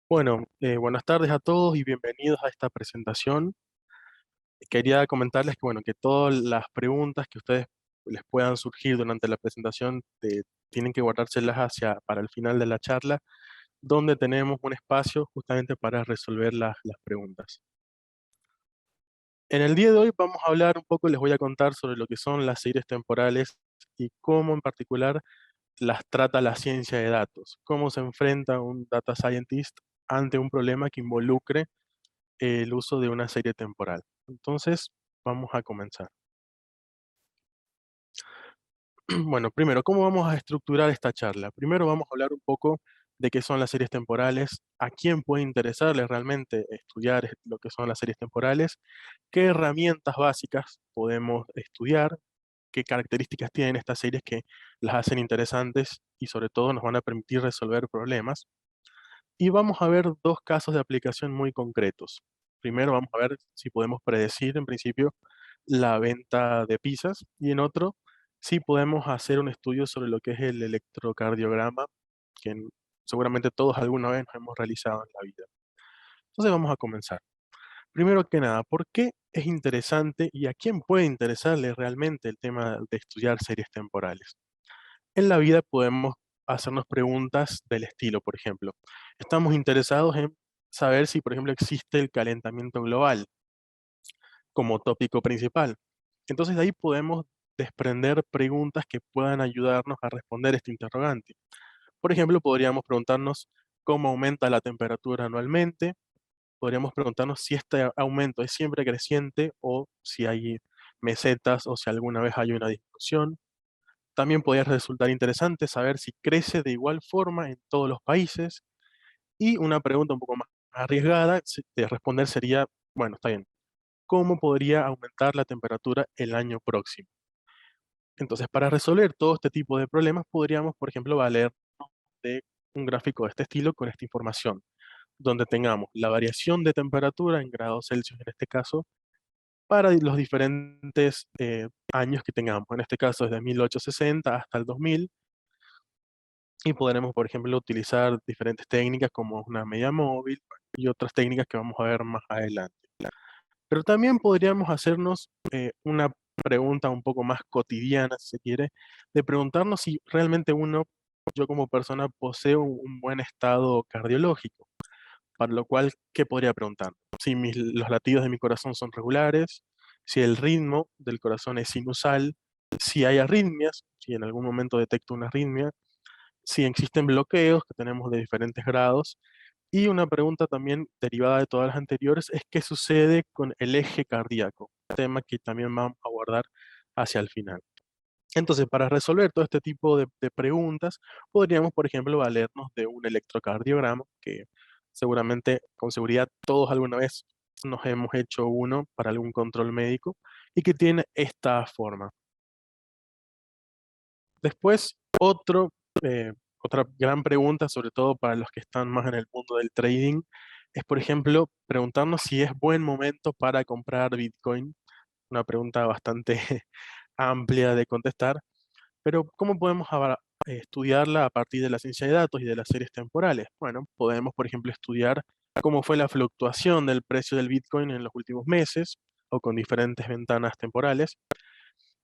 Bueno, buenas tardes a todos y bienvenidos a esta presentación. Quería comentarles que, bueno, que todas las preguntas que ustedes les puedan surgir durante la presentación tienen que guardárselas para el final de la charla, donde tenemos un espacio justamente para resolver las preguntas. En el día de hoy vamos a hablar un poco, les voy a contar sobre lo que son las series temporales y cómo en particular las trata la ciencia de datos, cómo se enfrenta un data scientist ante un problema que involucre el uso de una serie temporal. Entonces, vamos a comenzar. Bueno, primero, ¿cómo vamos a estructurar esta charla? Primero vamos a hablar un poco de qué son las series temporales, a quién puede interesarle realmente estudiar lo que son las series temporales, qué herramientas básicas podemos estudiar, qué características tienen estas series que las hacen interesantes y sobre todo nos van a permitir resolver problemas. Y vamos a ver dos casos de aplicación muy concretos. Primero vamos a ver si podemos predecir en principio la venta de pizzas y en otro si podemos hacer un estudio sobre lo que es el electrocardiograma que seguramente todos alguna vez nos hemos realizado en la vida. Entonces vamos a comenzar. Primero que nada, ¿por qué es interesante y a quién puede interesarle realmente el tema de estudiar series temporales? En la vida podemos hacernos preguntas del estilo, por ejemplo, estamos interesados en saber si, por ejemplo, existe el calentamiento global como tópico principal. Entonces de ahí podemos desprender preguntas que puedan ayudarnos a responder este interrogante. Por ejemplo, podríamos preguntarnos cómo aumenta la temperatura anualmente, podríamos preguntarnos si este aumento es siempre creciente o si hay mesetas o si alguna vez hay una disminución. También podría resultar interesante saber si crece de igual forma en todos los países. Y una pregunta un poco más arriesgada de responder sería, bueno, está bien, ¿cómo podría aumentar la temperatura el año próximo? Entonces, para resolver todo este tipo de problemas, podríamos, por ejemplo, valernos de un gráfico de este estilo con esta información, donde tengamos la variación de temperatura en grados Celsius en este caso, para los diferentes años que tengamos, en este caso desde 1860 hasta el 2000. Y podremos, por ejemplo, utilizar diferentes técnicas como una media móvil y otras técnicas que vamos a ver más adelante. Pero también podríamos hacernos una pregunta un poco más cotidiana, si se quiere, de preguntarnos si realmente yo como persona, poseo un buen estado cardiológico. Para lo cual, ¿qué podría preguntar? Si los latidos de mi corazón son regulares, si el ritmo del corazón es sinusal, si hay arritmias, si en algún momento detecto una arritmia, si existen bloqueos que tenemos de diferentes grados. Y una pregunta también derivada de todas las anteriores es qué sucede con el eje cardíaco, tema que también vamos a abordar hacia el final. Entonces, para resolver todo este tipo de preguntas, podríamos, por ejemplo, valernos de un electrocardiograma, que seguramente, con seguridad, todos alguna vez nos hemos hecho uno para algún control médico y que tiene esta forma. Después, otra gran pregunta, sobre todo para los que están más en el mundo del trading, es, por ejemplo, preguntarnos si es buen momento para comprar Bitcoin. Una pregunta bastante amplia de contestar, pero ¿cómo podemos estudiarla a partir de la ciencia de datos y de las series temporales? Bueno, podemos, por ejemplo, estudiar cómo fue la fluctuación del precio del Bitcoin en los últimos meses o con diferentes ventanas temporales.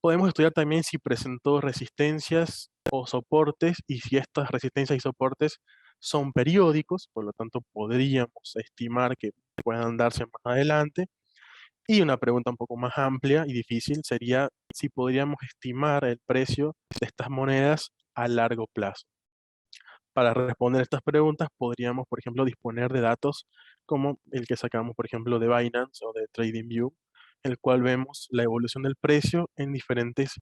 Podemos estudiar también si presentó resistencias o soportes y si estas resistencias y soportes son periódicos, por lo tanto podríamos estimar que puedan darse más adelante. Y una pregunta un poco más amplia y difícil sería si podríamos estimar el precio de estas monedas a largo plazo. Para responder estas preguntas podríamos, por ejemplo, disponer de datos como el que sacamos, por ejemplo, de Binance o de TradingView, en el cual vemos la evolución del precio en diferentes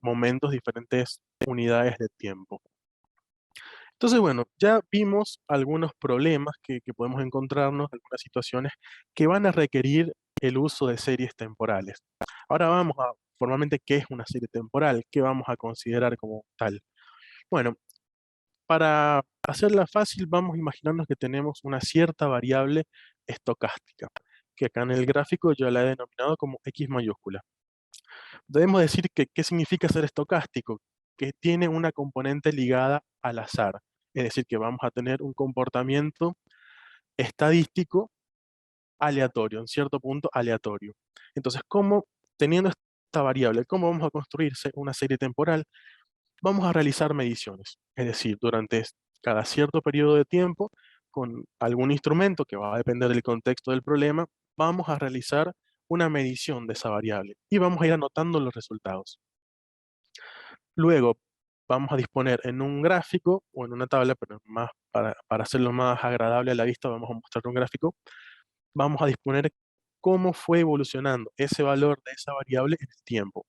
momentos, diferentes unidades de tiempo. Entonces, bueno, ya vimos algunos problemas que podemos encontrarnos, algunas situaciones que van a requerir el uso de series temporales. Ahora vamos a formalmente qué es una serie temporal, qué vamos a considerar como tal. Bueno, para hacerla fácil, vamos a imaginarnos que tenemos una cierta variable estocástica, que acá en el gráfico yo la he denominado como X mayúscula. Debemos decir que qué significa ser estocástico, que tiene una componente ligada al azar, es decir, que vamos a tener un comportamiento estadístico aleatorio, en cierto punto aleatorio. Entonces, teniendo esta variable, ¿cómo vamos a construirse una serie temporal? Vamos a realizar mediciones, es decir, durante cada cierto periodo de tiempo, con algún instrumento que va a depender del contexto del problema, vamos a realizar una medición de esa variable y vamos a ir anotando los resultados. Luego, vamos a disponer en un gráfico o en una tabla, pero más para hacerlo más agradable a la vista, vamos a mostrar un gráfico. Vamos a disponer cómo fue evolucionando ese valor de esa variable en el tiempo.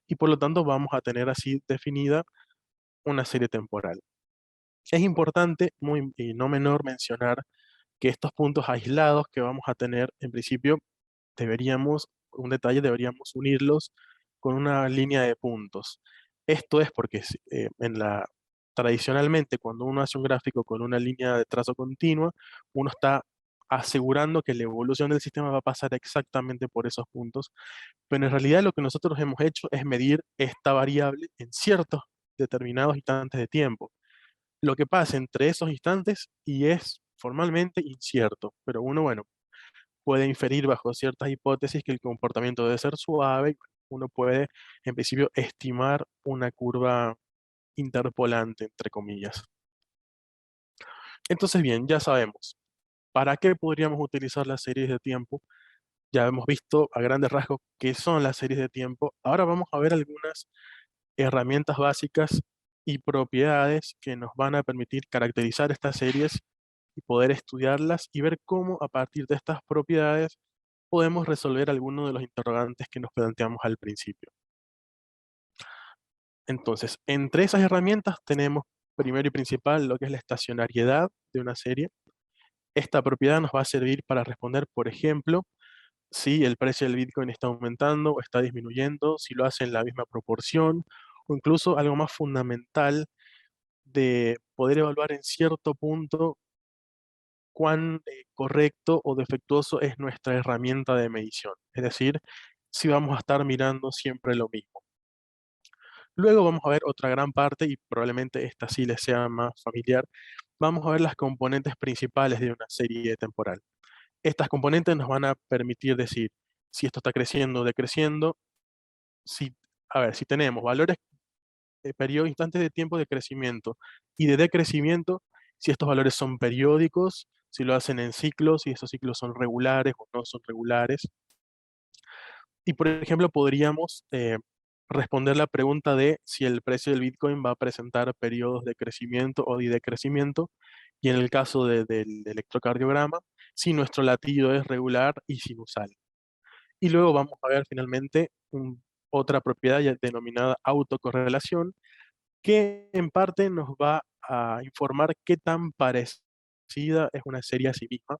Y por lo tanto, vamos a tener así definida una serie temporal. Es importante, y no menor, mencionar que estos puntos aislados que vamos a tener, en principio, deberíamos unirlos con una línea de puntos. Esto es porque tradicionalmente cuando uno hace un gráfico con una línea de trazo continua, uno está asegurando que la evolución del sistema va a pasar exactamente por esos puntos, pero en realidad lo que nosotros hemos hecho es medir esta variable en ciertos determinados instantes de tiempo. Lo que pasa entre esos instantes y es formalmente incierto, pero uno, bueno, puede inferir bajo ciertas hipótesis que el comportamiento debe ser suave, y uno puede, en principio, estimar una curva interpolante, entre comillas. Entonces, bien, ya sabemos, ¿para qué podríamos utilizar las series de tiempo? Ya hemos visto a grandes rasgos qué son las series de tiempo. Ahora vamos a ver algunas herramientas básicas y propiedades que nos van a permitir caracterizar estas series y poder estudiarlas y ver cómo a partir de estas propiedades podemos resolver algunos de los interrogantes que nos planteamos al principio. Entonces, entre esas herramientas tenemos primero y principal lo que es la estacionariedad de una serie. Esta propiedad nos va a servir para responder, por ejemplo, si el precio del Bitcoin está aumentando o está disminuyendo, si lo hace en la misma proporción, o incluso algo más fundamental de poder evaluar en cierto punto cuán correcto o defectuoso es nuestra herramienta de medición. Es decir, si vamos a estar mirando siempre lo mismo. Luego vamos a ver otra gran parte, y probablemente esta sí les sea más familiar. Vamos a ver las componentes principales de una serie temporal. Estas componentes nos van a permitir decir si esto está creciendo o decreciendo. Si, a ver, si tenemos valores, periodos, instantes de tiempo de crecimiento y de decrecimiento, si estos valores son periódicos, si lo hacen en ciclos, si esos ciclos son regulares o no son regulares. Y por ejemplo, podríamos responder la pregunta de si el precio del Bitcoin va a presentar periodos de crecimiento o de decrecimiento, y en el caso del electrocardiograma, si nuestro latido es regular y sinusal. Y luego vamos a ver finalmente otra propiedad ya denominada autocorrelación, que en parte nos va a informar qué tan parecida es una serie a sí misma.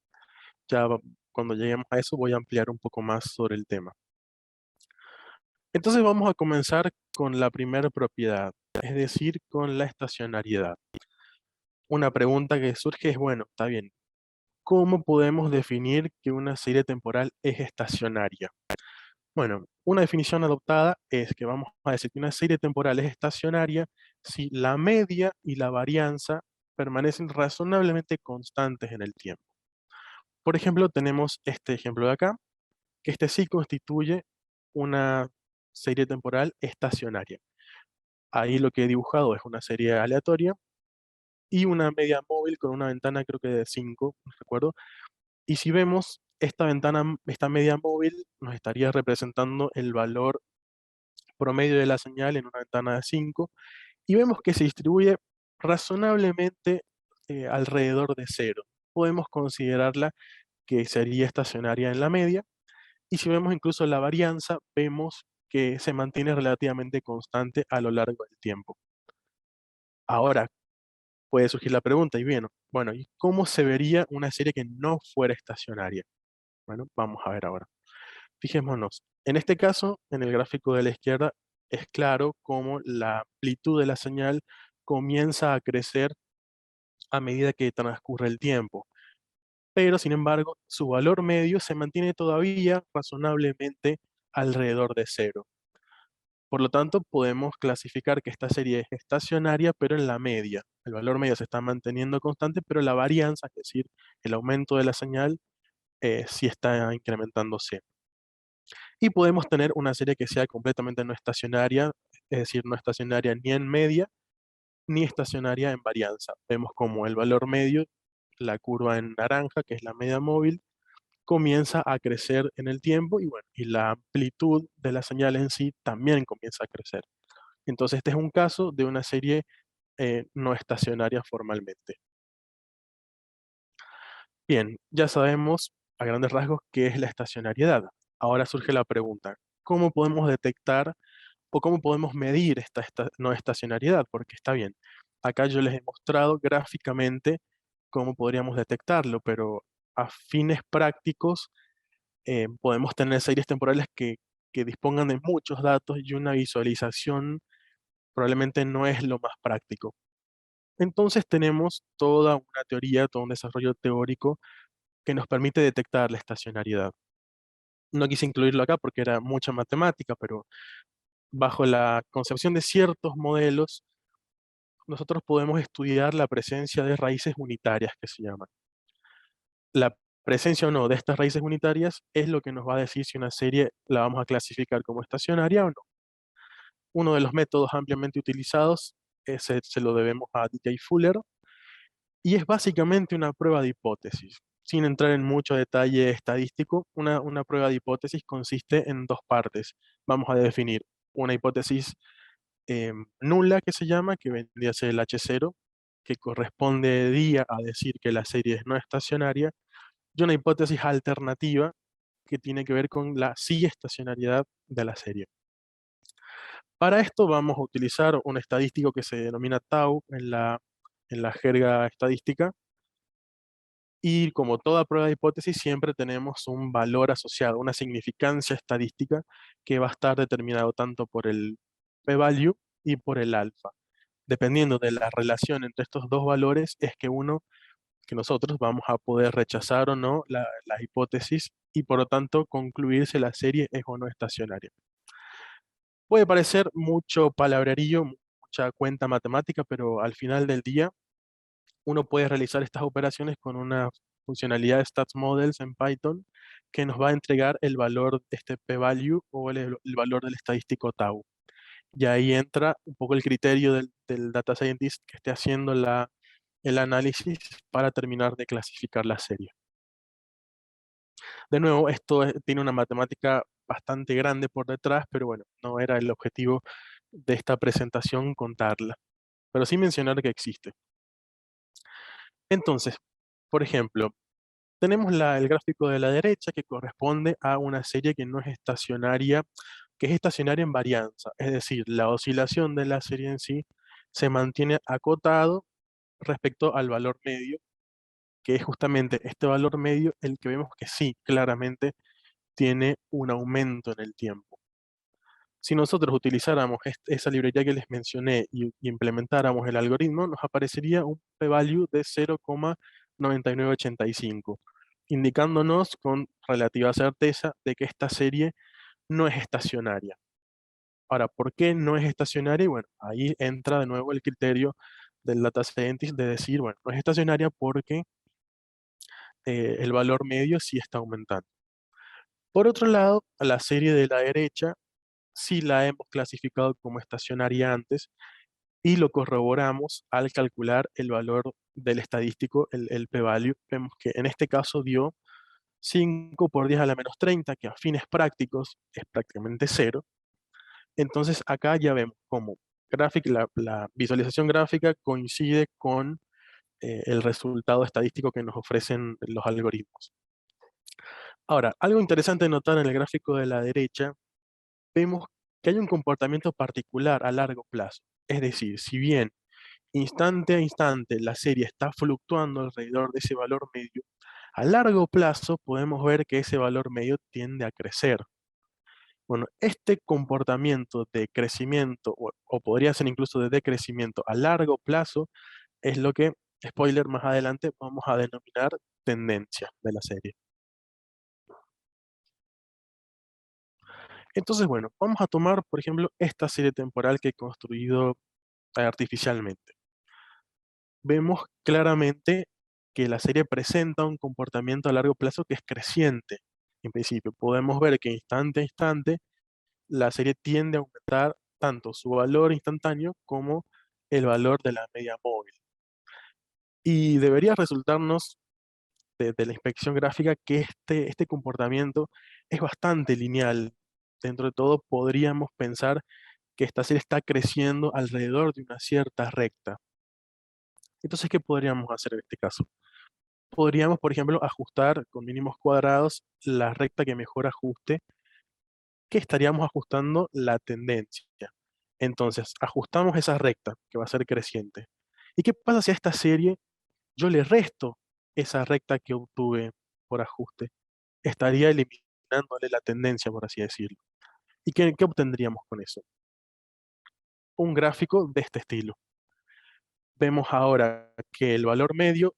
Cuando lleguemos a eso voy a ampliar un poco más sobre el tema. Entonces vamos a comenzar con la primera propiedad, es decir, con la estacionariedad. Una pregunta que surge es, bueno, está bien, ¿cómo podemos definir que una serie temporal es estacionaria? Bueno, una definición adoptada es que vamos a decir que una serie temporal es estacionaria si la media y la varianza permanecen razonablemente constantes en el tiempo. Por ejemplo, tenemos este ejemplo de acá, que este sí constituye una serie temporal estacionaria. Ahí lo que he dibujado es una serie aleatoria y una media móvil con una ventana creo que de 5, no recuerdo. Y si vemos, esta media móvil nos estaría representando el valor promedio de la señal en una ventana de 5 y vemos que se distribuye razonablemente alrededor de cero. Podemos considerarla que sería estacionaria en la media, y si vemos incluso la varianza, vemos que se mantiene relativamente constante a lo largo del tiempo. Ahora puede surgir la pregunta, y bien, bueno, ¿y cómo se vería una serie que no fuera estacionaria? Bueno, vamos a ver ahora. Fijémonos, en este caso, en el gráfico de la izquierda, es claro cómo la amplitud de la señal comienza a crecer a medida que transcurre el tiempo. Pero, sin embargo, su valor medio se mantiene todavía razonablemente alrededor de cero. Por lo tanto, podemos clasificar que esta serie es estacionaria, pero en la media. El valor medio se está manteniendo constante, pero la varianza, es decir, el aumento de la señal, sí está incrementándose. Y podemos tener una serie que sea completamente no estacionaria, es decir, no estacionaria ni en media, ni estacionaria en varianza. Vemos como el valor medio, la curva en naranja, que es la media móvil, comienza a crecer en el tiempo y bueno, y la amplitud de la señal en sí también comienza a crecer. Entonces, este es un caso de una serie no estacionaria formalmente. Bien, ya sabemos a grandes rasgos qué es la estacionariedad. Ahora surge la pregunta, ¿cómo podemos detectar o cómo podemos medir esta no estacionariedad? Porque está bien, acá yo les he mostrado gráficamente cómo podríamos detectarlo, pero a fines prácticos podemos tener series temporales que dispongan de muchos datos y una visualización probablemente no es lo más práctico. Entonces tenemos toda una teoría, todo un desarrollo teórico que nos permite detectar la estacionariedad. No quise incluirlo acá porque era mucha matemática, pero bajo la concepción de ciertos modelos, nosotros podemos estudiar la presencia de raíces unitarias que se llaman. La presencia o no de estas raíces unitarias es lo que nos va a decir si una serie la vamos a clasificar como estacionaria o no. Uno de los métodos ampliamente utilizados se lo debemos a D.J. Fuller y es básicamente una prueba de hipótesis. Sin entrar en mucho detalle estadístico, una prueba de hipótesis consiste en dos partes. Vamos a definir una hipótesis nula que se llama, que vendría a ser el H0, que correspondería a decir que la serie es no estacionaria, y una hipótesis alternativa que tiene que ver con la sí estacionariedad de la serie. Para esto vamos a utilizar un estadístico que se denomina tau en la jerga estadística, y como toda prueba de hipótesis siempre tenemos un valor asociado, una significancia estadística que va a estar determinado tanto por el p-value y por el alfa. Dependiendo de la relación entre estos dos valores es que nosotros vamos a poder rechazar o no la hipótesis y por lo tanto concluir si la serie es o no estacionaria. Puede parecer mucho palabrerío, mucha cuenta matemática, pero al final del día uno puede realizar estas operaciones con una funcionalidad de Stats Models en Python que nos va a entregar el valor de este p-value o el valor del estadístico tau. Y ahí entra un poco el criterio del data scientist que esté haciendo el análisis para terminar de clasificar la serie. De nuevo, esto tiene una matemática bastante grande por detrás, pero bueno, no era el objetivo de esta presentación contarla, pero sí mencionar que existe. Entonces, por ejemplo, tenemos el gráfico de la derecha que corresponde a una serie que no es estacionaria, que es estacionaria en varianza, es decir, la oscilación de la serie en sí se mantiene acotado respecto al valor medio, que es justamente este valor medio el que vemos que sí, claramente tiene un aumento en el tiempo. Si nosotros utilizáramos esa librería que les mencioné y implementáramos el algoritmo, nos aparecería un p-value de 0,9985, indicándonos con relativa certeza de que esta serie no es estacionaria. Ahora, ¿por qué no es estacionaria? Y bueno, ahí entra de nuevo el criterio del data scientist de decir, bueno, no es estacionaria porque el valor medio sí está aumentando. Por otro lado, la serie de la derecha sí la hemos clasificado como estacionaria antes y lo corroboramos al calcular el valor del estadístico, el p-value. Vemos que en este caso dio 5 por 10 a la menos 30, que a fines prácticos es prácticamente cero. Entonces acá ya vemos cómo la visualización gráfica coincide con el resultado estadístico que nos ofrecen los algoritmos. Ahora, algo interesante de notar en el gráfico de la derecha, vemos que hay un comportamiento particular a largo plazo. Es decir, si bien instante a instante la serie está fluctuando alrededor de ese valor medio, a largo plazo podemos ver que ese valor medio tiende a crecer. Bueno, este comportamiento de crecimiento, o podría ser incluso de decrecimiento a largo plazo, es lo que, spoiler, más adelante vamos a denominar tendencia de la serie. Entonces, bueno, vamos a tomar, por ejemplo, esta serie temporal que he construido artificialmente. Vemos claramente que la serie presenta un comportamiento a largo plazo que es creciente. En principio, podemos ver que instante a instante la serie tiende a aumentar tanto su valor instantáneo como el valor de la media móvil. Y debería resultarnos de la inspección gráfica que este comportamiento es bastante lineal. Dentro de todo, podríamos pensar que esta serie está creciendo alrededor de una cierta recta. Entonces, ¿qué podríamos hacer en este caso? Podríamos, por ejemplo, ajustar con mínimos cuadrados la recta que mejor ajuste, que estaríamos ajustando la tendencia. Entonces, ajustamos esa recta, que va a ser creciente. ¿Y qué pasa si a esta serie yo le resto esa recta que obtuve por ajuste? Estaría eliminándole la tendencia, por así decirlo. ¿Y qué obtendríamos con eso? Un gráfico de este estilo. Vemos ahora que el valor medio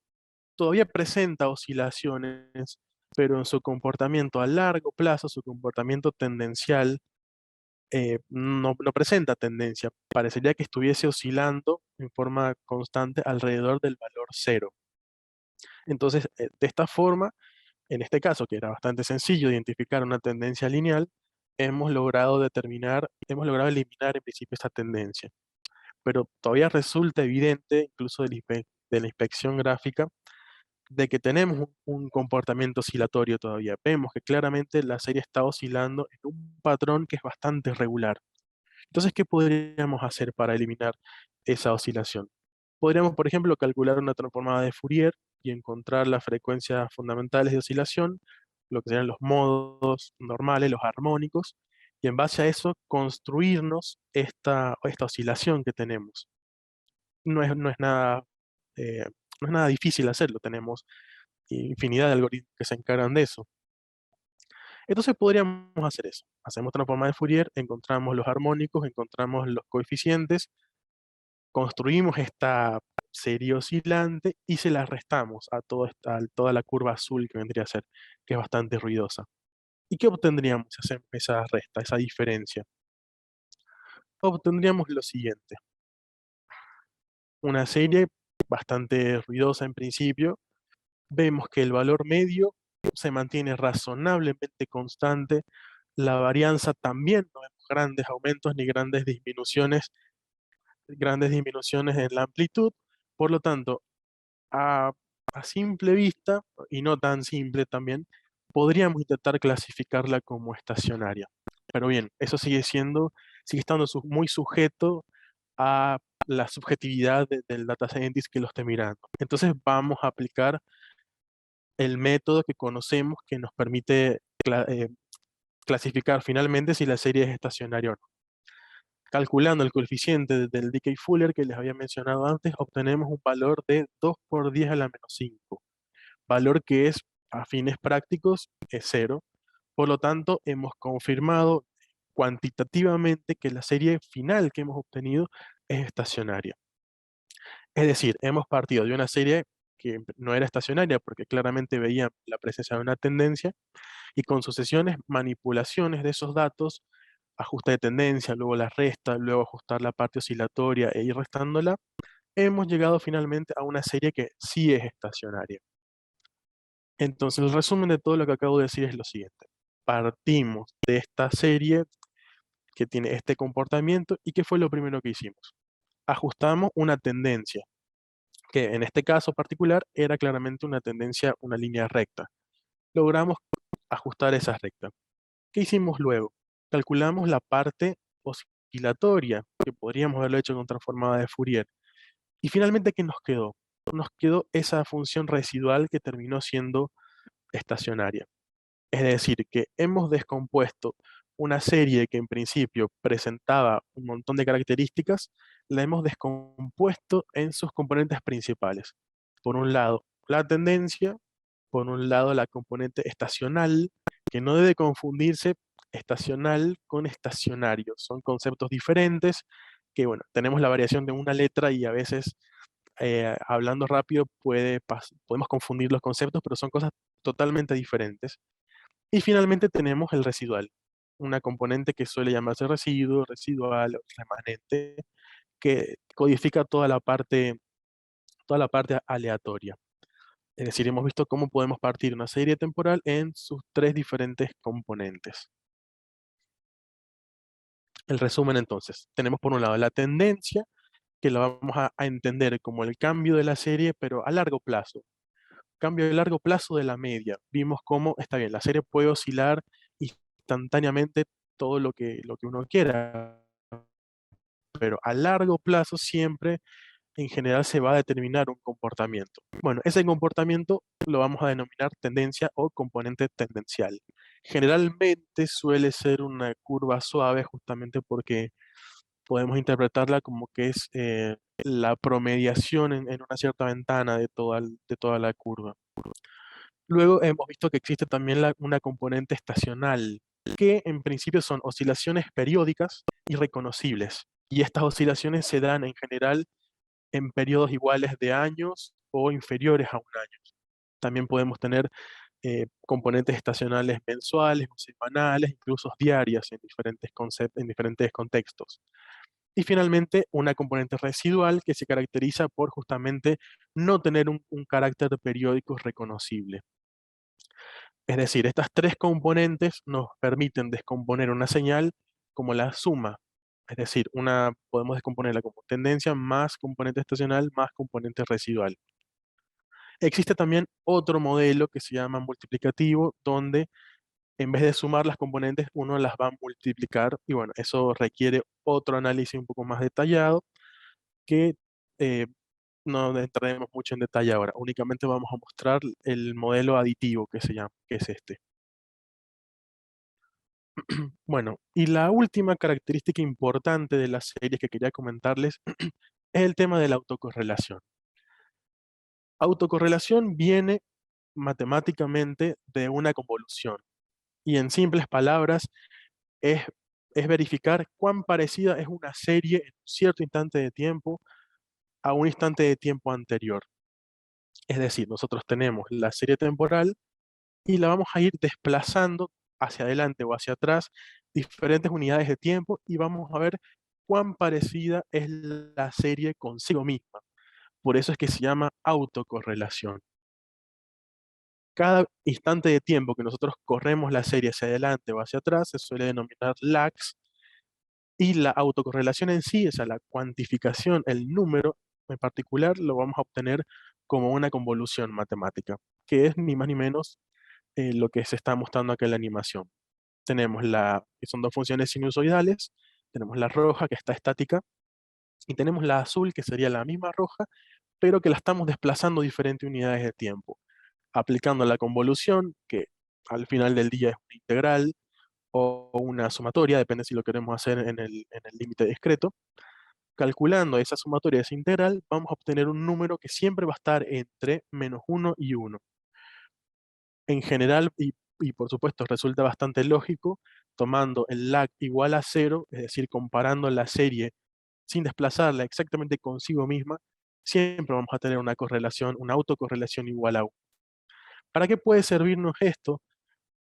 todavía presenta oscilaciones, pero en su comportamiento a largo plazo, su comportamiento tendencial, no presenta tendencia. Parecería que estuviese oscilando en forma constante alrededor del valor cero. Entonces, de esta forma, en este caso, que era bastante sencillo identificar una tendencia lineal, hemos logrado eliminar en principio esta tendencia. Pero todavía resulta evidente, incluso de la inspección gráfica, de que tenemos un comportamiento oscilatorio todavía. Vemos que claramente la serie está oscilando en un patrón que es bastante regular. Entonces, ¿qué podríamos hacer para eliminar esa oscilación? Podríamos, por ejemplo, calcular una transformada de Fourier y encontrar las frecuencias fundamentales de oscilación, lo que serían los modos normales, los armónicos, y en base a eso construirnos esta oscilación que tenemos. No es nada, eh, no es nada difícil hacerlo, tenemos infinidad de algoritmos que se encargan de eso. Entonces podríamos hacer eso. Hacemos transformada de Fourier, encontramos los armónicos, encontramos los coeficientes, construimos esta serie oscilante y se la restamos a toda la curva azul que vendría a ser, que es bastante ruidosa. ¿Y qué obtendríamos si hacemos esa resta, esa diferencia? Obtendríamos lo siguiente. Una serie bastante ruidosa en principio. Vemos que el valor medio se mantiene razonablemente constante. La varianza también no vemos grandes aumentos ni grandes disminuciones en la amplitud. Por lo tanto, a, a simple vista, y no tan simple también, podríamos intentar clasificarla como estacionaria. Pero bien, eso sigue estando muy sujeto a la subjetividad del data scientist que lo esté mirando. Entonces vamos a aplicar el método que conocemos que nos permite clasificar finalmente si la serie es estacionaria o no. Calculando el coeficiente del decay Fuller que les había mencionado antes, obtenemos un valor de 2 por 10 a la menos 5, valor que es, a fines prácticos, es cero. Por lo tanto, hemos confirmado cuantitativamente que la serie final que hemos obtenido es estacionaria. Es decir, hemos partido de una serie que no era estacionaria porque claramente veía la presencia de una tendencia, y con sucesiones manipulaciones de esos datos, ajuste de tendencia, luego la resta, luego ajustar la parte oscilatoria e ir restándola, hemos llegado finalmente a una serie que sí es estacionaria. Entonces, el resumen de todo lo que acabo de decir es lo siguiente. Partimos de esta serie que tiene este comportamiento y ¿qué fue lo primero que hicimos? Ajustamos una tendencia, que en este caso particular era claramente una tendencia, una línea recta. Logramos ajustar esa recta. ¿Qué hicimos luego? Calculamos la parte oscilatoria, que podríamos haberlo hecho con transformada de Fourier. Y finalmente, ¿qué nos quedó? Nos quedó esa función residual que terminó siendo estacionaria. Es decir, que hemos descompuesto una serie que en principio presentaba un montón de características, la hemos descompuesto en sus componentes principales. Por un lado, la tendencia, por un lado, la componente estacional, que no debe confundirse estacional con estacionario. Son conceptos diferentes que, bueno, tenemos la variación de una letra y a veces, hablando rápido, podemos confundir los conceptos, pero son cosas totalmente diferentes. Y finalmente tenemos el residual. una componente que suele llamarse residuo, residual, o remanente, que codifica toda la parte aleatoria. Es decir, hemos visto cómo podemos partir una serie temporal en sus tres diferentes componentes. El resumen entonces, tenemos por un lado la tendencia, que la vamos a entender como el cambio de la serie, pero a largo plazo. Cambio de largo plazo de la media. Vimos cómo, está bien, la serie puede oscilar instantáneamente todo lo que uno quiera, pero a largo plazo siempre en general se va a determinar un comportamiento. Bueno, ese comportamiento lo vamos a denominar tendencia o componente tendencial. Generalmente suele ser una curva suave justamente porque podemos interpretarla como que es la promediación en una cierta ventana de toda la curva. Luego hemos visto que existe también una componente estacional, que en principio son oscilaciones periódicas y reconocibles. Y estas oscilaciones se dan en general en periodos iguales de años o inferiores a un año. También podemos tener componentes estacionales mensuales o semanales, incluso diarias en diferentes contextos. Y finalmente, una componente residual que se caracteriza por justamente no tener un carácter periódico reconocible. Es decir, estas tres componentes nos permiten descomponer una señal como la suma. Es decir, podemos descomponerla como tendencia más componente estacional más componente residual. Existe también otro modelo que se llama multiplicativo, donde en vez de sumar las componentes, uno las va a multiplicar y bueno, eso requiere otro análisis un poco más detallado que eh, no entraremos mucho en detalle ahora. Únicamente vamos a mostrar el modelo aditivo que se llama, que es este. Bueno, y la última característica importante de las series que quería comentarles es el tema de la autocorrelación. Autocorrelación viene matemáticamente de una convolución y en simples palabras es, es verificar cuán parecida es una serie en un cierto instante de tiempo a un instante de tiempo anterior. Es decir, nosotros tenemos la serie temporal y la vamos a ir desplazando hacia adelante o hacia atrás diferentes unidades de tiempo y vamos a ver cuán parecida es la serie consigo misma. Por eso es que se llama autocorrelación. Cada instante de tiempo que nosotros corremos la serie hacia adelante o hacia atrás se suele denominar lags y la autocorrelación en sí, o sea, la cuantificación, el número en particular, lo vamos a obtener como una convolución matemática, que es ni más ni menos lo que se está mostrando acá en la animación. Tenemos que son dos funciones sinusoidales, tenemos la roja que está estática y tenemos la azul que sería la misma roja, pero que la estamos desplazando diferentes unidades de tiempo, aplicando la convolución, que al final del día es una integral o una sumatoria, depende si lo queremos hacer en el límite discreto. Calculando esa sumatoria, esa integral, vamos a obtener un número que siempre va a estar entre -1 y 1. En general, y por supuesto resulta bastante lógico, tomando el lag igual a 0, es decir, comparando la serie sin desplazarla exactamente consigo misma, siempre vamos a tener una correlación, una autocorrelación igual a 1. ¿Para qué puede servirnos esto?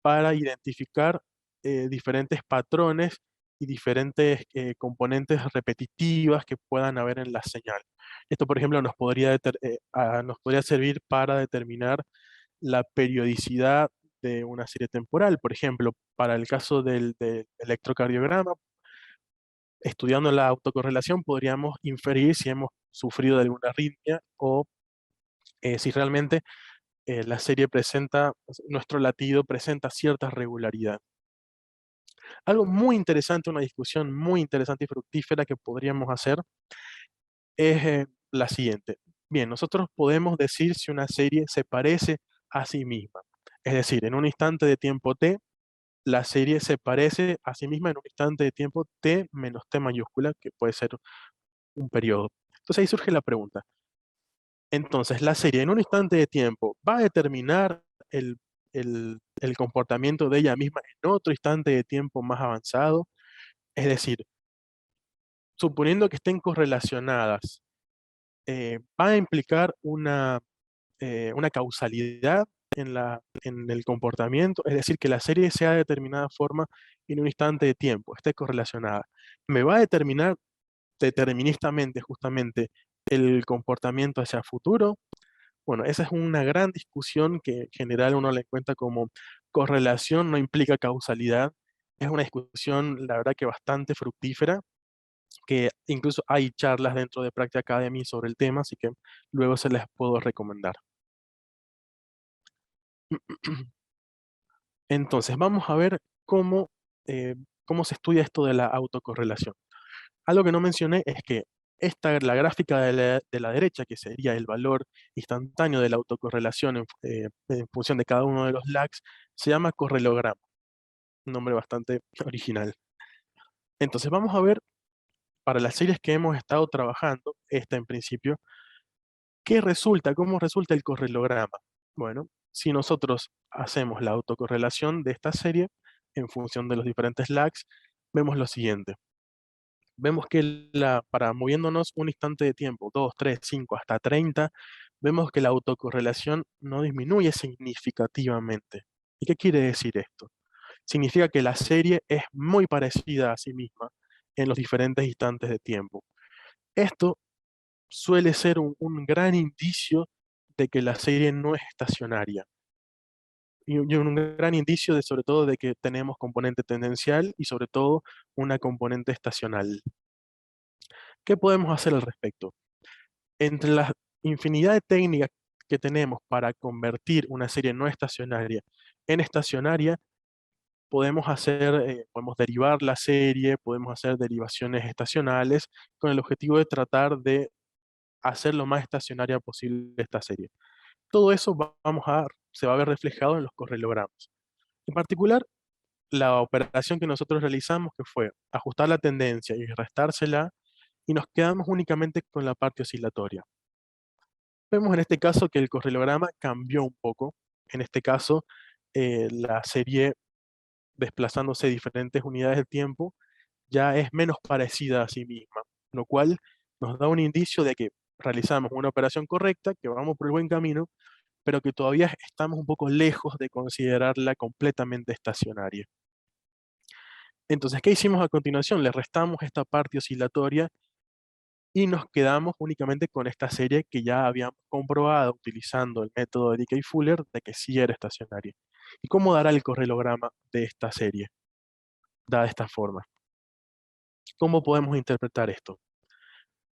Para identificar diferentes patrones y diferentes componentes repetitivas que puedan haber en la señal. Esto, por ejemplo, nos podría servir para determinar la periodicidad de una serie temporal. Por ejemplo, para el caso del electrocardiograma, estudiando la autocorrelación podríamos inferir si hemos sufrido de alguna arritmia o si realmente la serie presenta, nuestro latido presenta cierta regularidad. Algo muy interesante, una discusión muy interesante y fructífera que podríamos hacer es la siguiente. Bien, nosotros podemos decir si una serie se parece a sí misma. Es decir, en un instante de tiempo t, la serie se parece a sí misma en un instante de tiempo t menos t mayúscula, que puede ser un periodo. Entonces ahí surge la pregunta. Entonces, la serie en un instante de tiempo va a determinar el comportamiento de ella misma en otro instante de tiempo más avanzado. Es decir, suponiendo que estén correlacionadas, va a implicar una causalidad, en el comportamiento, es decir, que la serie sea de determinada forma en un instante de tiempo, esté correlacionada. ¿Me va a determinar deterministamente justamente el comportamiento hacia futuro? Bueno, esa es una gran discusión que en general uno le cuenta como correlación no implica causalidad. Es una discusión, la verdad que bastante fructífera, que incluso hay charlas dentro de Practice Academy sobre el tema, así que luego se les puedo recomendar. Entonces, vamos a ver cómo se estudia esto de la autocorrelación. Algo que no mencioné es que la gráfica de la derecha, que sería el valor instantáneo de la autocorrelación en función de cada uno de los lags, se llama correlograma, un nombre bastante original. Entonces vamos a ver, para las series que hemos estado trabajando, esta en principio, cómo resulta el correlograma. Bueno, si nosotros hacemos la autocorrelación de esta serie en función de los diferentes lags, vemos lo siguiente. Vemos que para moviéndonos un instante de tiempo, 2, 3, 5, hasta 30, vemos que la autocorrelación no disminuye significativamente. ¿Y qué quiere decir esto? Significa que la serie es muy parecida a sí misma en los diferentes instantes de tiempo. Esto suele ser un gran indicio de que la serie no es estacionaria. Y un gran indicio de sobre todo de que tenemos componente tendencial y sobre todo una componente estacional. ¿Qué podemos hacer al respecto? Entre la infinidad de técnicas que tenemos para convertir una serie no estacionaria en estacionaria, podemos derivar la serie, podemos hacer derivaciones estacionales con el objetivo de tratar de hacer lo más estacionaria posible esta serie. Todo eso se va a ver reflejado en los correlogramas. En particular, la operación que nosotros realizamos, que fue ajustar la tendencia y restársela, y nos quedamos únicamente con la parte oscilatoria. Vemos en este caso que el correlograma cambió un poco. En este caso, la serie desplazándose diferentes unidades de tiempo ya es menos parecida a sí misma, lo cual nos da un indicio de que realizamos una operación correcta, que vamos por el buen camino, pero que todavía estamos un poco lejos de considerarla completamente estacionaria. Entonces, ¿qué hicimos a continuación? Le restamos esta parte oscilatoria y nos quedamos únicamente con esta serie que ya habíamos comprobado utilizando el método de Decay Fuller de que sí era estacionaria. ¿Y cómo dará el correlograma de esta serie? Da de esta forma. ¿Cómo podemos interpretar esto?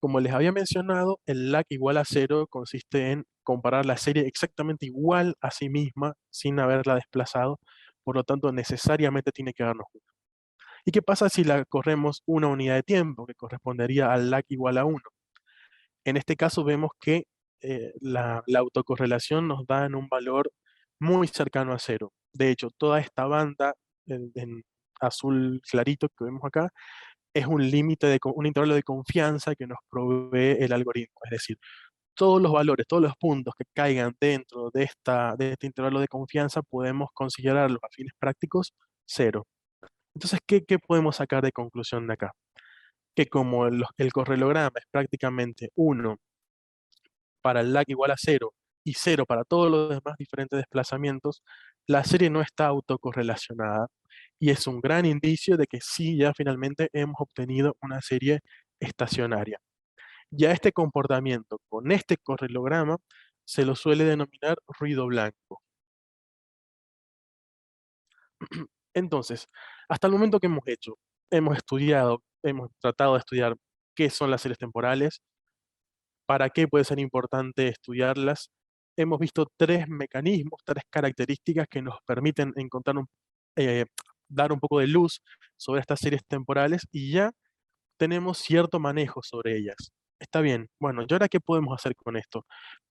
Como les había mencionado, el lag igual a cero consiste en comparar la serie exactamente igual a sí misma sin haberla desplazado, por lo tanto necesariamente tiene que darnos uno. ¿Y qué pasa si la corremos una unidad de tiempo, que correspondería al lag igual a 1? En este caso vemos que la autocorrelación nos da en un valor muy cercano a cero. De hecho, toda esta banda en azul clarito que vemos acá es un intervalo de confianza que nos provee el algoritmo. Es decir, todos los valores, todos los puntos que caigan dentro de este intervalo de confianza podemos considerarlos a fines prácticos cero. Entonces, ¿qué podemos sacar de conclusión de acá? Que como el correlograma es prácticamente 1 para el lag igual a cero y cero para todos los demás diferentes desplazamientos, la serie no está autocorrelacionada y es un gran indicio de que sí, ya finalmente hemos obtenido una serie estacionaria. Ya este comportamiento con este correlograma se lo suele denominar ruido blanco. Entonces, hasta el momento que hemos hecho, hemos tratado de estudiar qué son las series temporales, para qué puede ser importante estudiarlas. Hemos visto tres mecanismos, tres características que nos permiten eh, dar un poco de luz sobre estas series temporales y ya tenemos cierto manejo sobre ellas. Está bien, bueno, ¿y ahora qué podemos hacer con esto?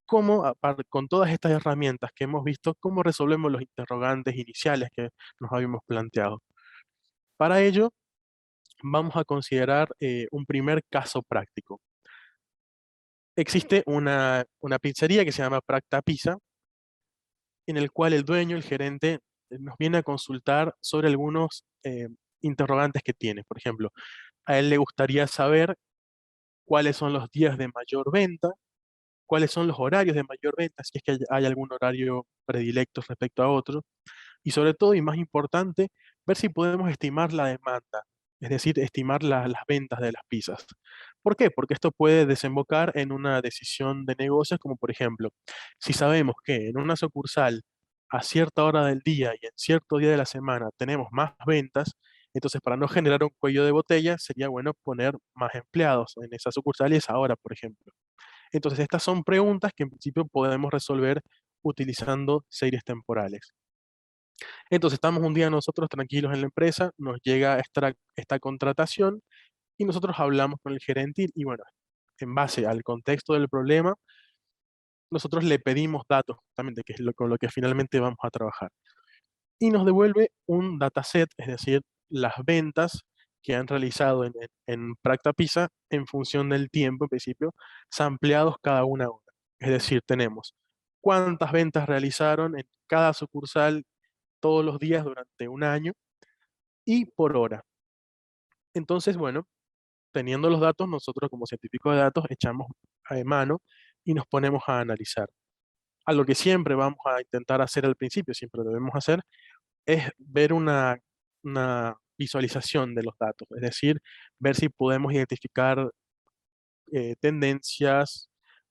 Con todas estas herramientas que hemos visto, cómo resolvemos los interrogantes iniciales que nos habíamos planteado? Para ello, vamos a considerar un primer caso práctico. Existe una pizzería que se llama Practa Pizza, en el cual el dueño, el gerente, nos viene a consultar sobre algunos interrogantes que tiene. Por ejemplo, a él le gustaría saber cuáles son los días de mayor venta, cuáles son los horarios de mayor venta, si es que hay algún horario predilecto respecto a otro, y sobre todo, y más importante, ver si podemos estimar la demanda, es decir, estimar las ventas de las pizzas. ¿Por qué? Porque esto puede desembocar en una decisión de negocios, como por ejemplo, si sabemos que en una sucursal a cierta hora del día y en cierto día de la semana tenemos más ventas, entonces para no generar un cuello de botella sería bueno poner más empleados en esa sucursal y esa hora, por ejemplo. Entonces estas son preguntas que en principio podemos resolver utilizando series temporales. Entonces estamos un día nosotros tranquilos en la empresa, nos llega esta contratación y nosotros hablamos con el gerente y bueno, en base al contexto del problema, nosotros le pedimos datos justamente, que es con lo que finalmente vamos a trabajar. Y nos devuelve un dataset, es decir, las ventas que han realizado en Practa Pizza en función del tiempo, en principio, sampleados cada una hora. Es decir, tenemos cuántas ventas realizaron en cada sucursal todos los días durante un año y por hora. Entonces, bueno, teniendo los datos, nosotros como científicos de datos echamos a mano y nos ponemos a analizar. Algo que siempre vamos a intentar hacer al principio, siempre debemos hacer, es ver una visualización de los datos, es decir, ver si podemos identificar tendencias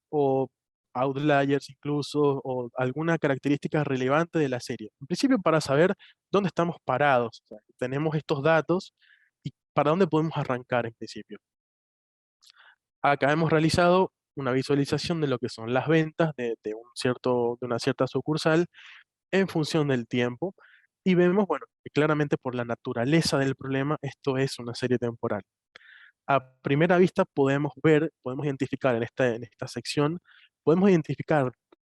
o outliers incluso, o alguna característica relevante de la serie. En principio, para saber dónde estamos parados, o sea, tenemos estos datos y para dónde podemos arrancar en principio. Acá hemos realizado una visualización de lo que son las ventas de una cierta sucursal en función del tiempo y vemos, bueno, que claramente por la naturaleza del problema, esto es una serie temporal. A primera vista podemos ver, podemos identificar en esta sección, podemos identificar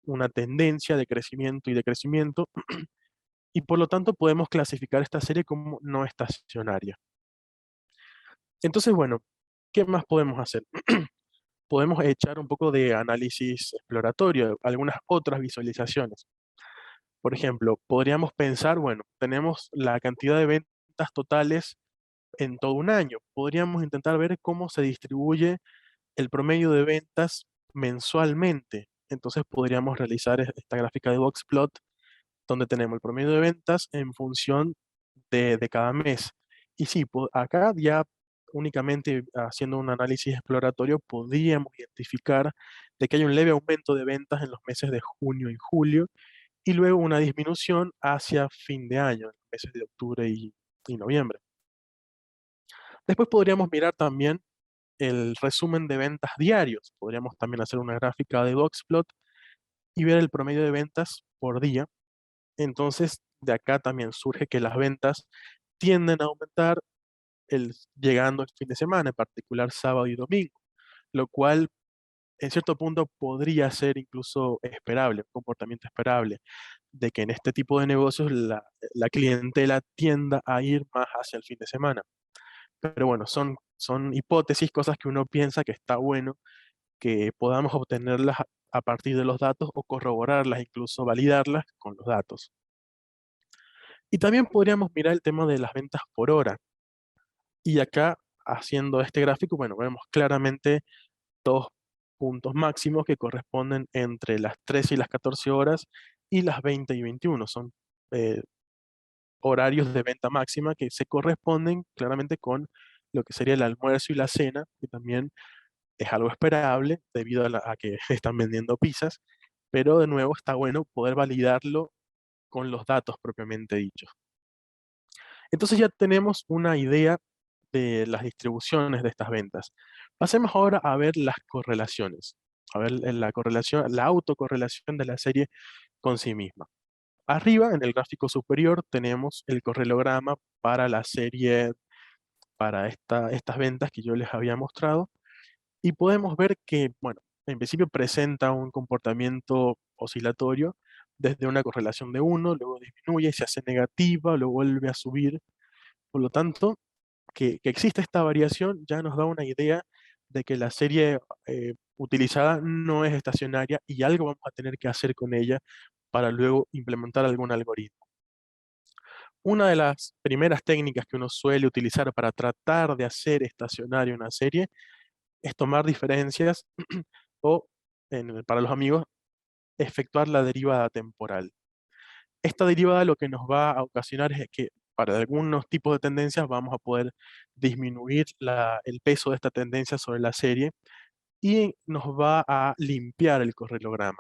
una tendencia de crecimiento y decrecimiento y por lo tanto podemos clasificar esta serie como no estacionaria. Entonces, bueno, ¿qué más podemos hacer? Podemos echar un poco de análisis exploratorio, algunas otras visualizaciones. Por ejemplo, podríamos pensar, bueno, tenemos la cantidad de ventas totales en todo un año. Podríamos intentar ver cómo se distribuye el promedio de ventas mensualmente. Entonces podríamos realizar esta gráfica de boxplot donde tenemos el promedio de ventas en función de cada mes. Y sí, acá ya únicamente haciendo un análisis exploratorio podríamos identificar de que hay un leve aumento de ventas en los meses de junio y julio y luego una disminución hacia fin de año, en los meses de octubre y noviembre. Después podríamos mirar también el resumen de ventas diarios. Podríamos también hacer una gráfica de boxplot y ver el promedio de ventas por día. Entonces, de acá también surge que las ventas tienden a aumentar llegando el fin de semana, en particular sábado y domingo, lo cual en cierto punto podría ser incluso esperable, un comportamiento esperable, de que en este tipo de negocios la clientela tienda a ir más hacia el fin de semana. Pero bueno, son hipótesis, cosas que uno piensa que está bueno que podamos obtenerlas a partir de los datos o corroborarlas, incluso validarlas con los datos. Y también podríamos mirar el tema de las ventas por hora. Y acá, haciendo este gráfico, bueno, vemos claramente dos puntos máximos que corresponden entre las 13 y las 14 horas y las 20 y 21. Son eh, horarios de venta máxima que se corresponden claramente con lo que sería el almuerzo y la cena, que también es algo esperable debido a que están vendiendo pizzas, pero de nuevo está bueno poder validarlo con los datos propiamente dichos. Entonces ya tenemos una idea de las distribuciones de estas ventas. Pasemos ahora a ver las correlaciones, a ver la correlación, la autocorrelación de la serie con sí misma. Arriba, en el gráfico superior, tenemos el correlograma para la serie, para estas ventas que yo les había mostrado, y podemos ver que, bueno, en principio presenta un comportamiento oscilatorio desde una correlación de 1, luego disminuye, se hace negativa, luego vuelve a subir. Por lo tanto, que existe esta variación ya nos da una idea de que la serie utilizada no es estacionaria y algo vamos a tener que hacer con ella para luego implementar algún algoritmo. Una de las primeras técnicas que uno suele utilizar para tratar de hacer estacionaria una serie es tomar diferencias o para los amigos, efectuar la derivada temporal. Esta derivada lo que nos va a ocasionar es que para algunos tipos de tendencias vamos a poder disminuir el peso de esta tendencia sobre la serie y nos va a limpiar el correlograma.